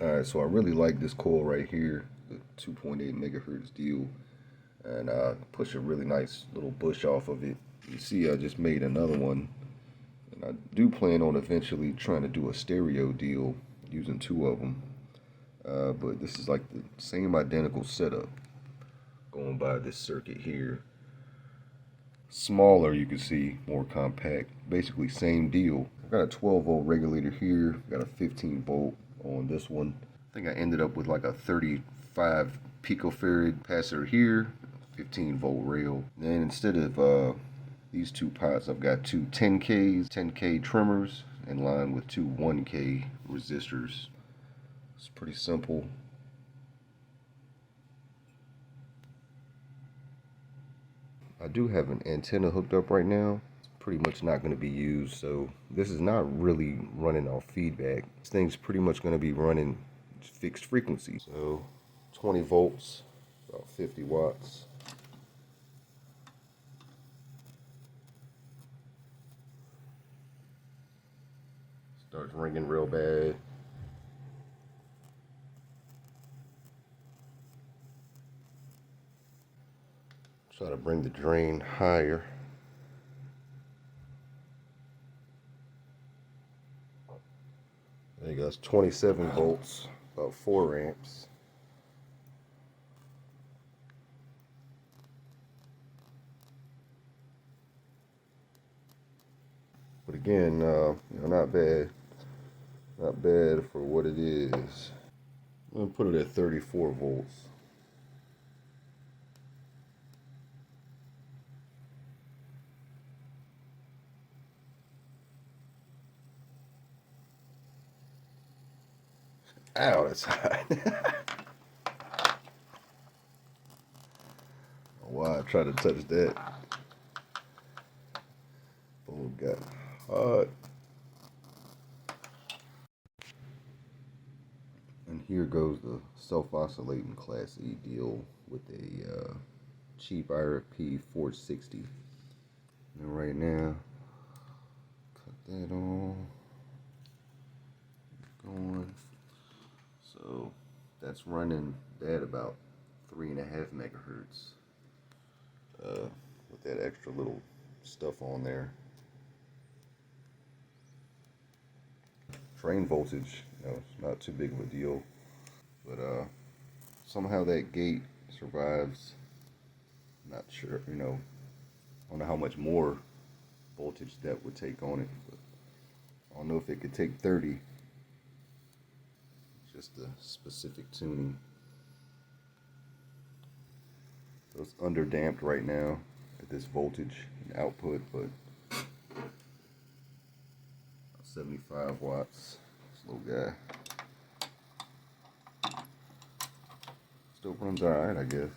Alright, so I really like this coil right here, the 2.8 megahertz deal, and push a really nice little bush off of it. You see I just made another one, and I do plan on eventually trying to do a stereo deal using two of them, but this is like the same identical setup going by this circuit here. Smaller, you can see, more compact, basically same deal. I've got a 12-volt regulator here, got a 15-volt on this one. I think I ended up with like a 35 picofarad capacitor here, 15-volt rail. Then instead of these two pots, I've got two 10Ks, 10K trimmers in line with two 1K resistors. It's pretty simple. I do have an antenna hooked up right now. It's pretty much not going to be used, so this is not really running off feedback. This thing's pretty much going to be running fixed frequency. So 20 volts, about 50 watts. Starts ringing real bad. Try to bring the drain higher. There you go, that's 27 volts, about 4 amps. But again, not bad. Not bad for what it is. I'm gonna put it at 34 volts. Ow, that's hot. Why I try to touch that? Oh, got hot. And here goes the self-oscillating Class E deal with a cheap IRP 460. And right now, cut that on. Going. So that's running at about 3.5 megahertz with that extra little stuff on there. Drain voltage, it's not too big of a deal, but somehow that gate survives. Not sure, I don't know how much more voltage that would take on it, but I don't know if it could take 30. Just the specific tuning. So it's underdamped right now at this voltage and output, but 75 watts. This little guy still runs alright, I guess.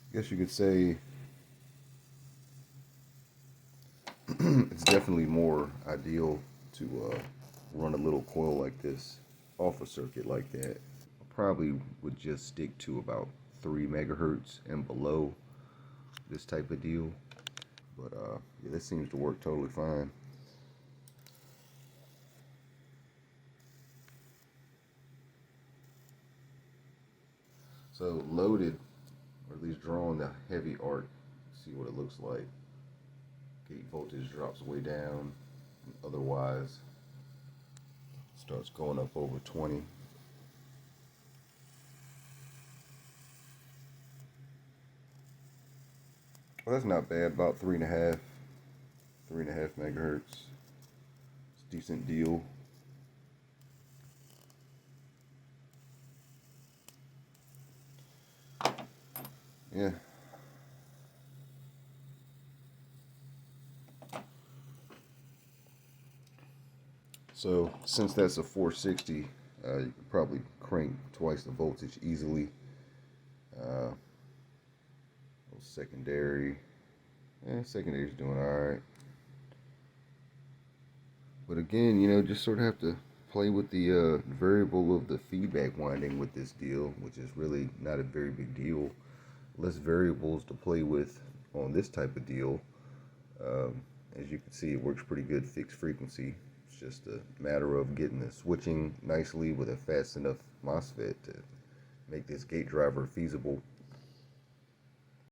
I guess you could say it's definitely more ideal to run a little coil like this off a circuit like that. I probably would just stick to about 3 megahertz and below this type of deal. But yeah, this seems to work totally fine. So loaded, or at least drawing the heavy arc, see what it looks like. Gate voltage drops way down, otherwise starts going up over 20. Well, that's not bad, about 3.5 megahertz. It's a decent deal. Yeah. So since that's a 460, you could probably crank twice the voltage easily. Secondary, secondary's doing all right. But again, you know, just sort of have to play with the variable of the feedback winding with this deal, which is really not a very big deal. Less variables to play with on this type of deal. As you can see, it works pretty good fixed frequency. It's just a matter of getting the switching nicely with a fast enough MOSFET to make this gate driver feasible.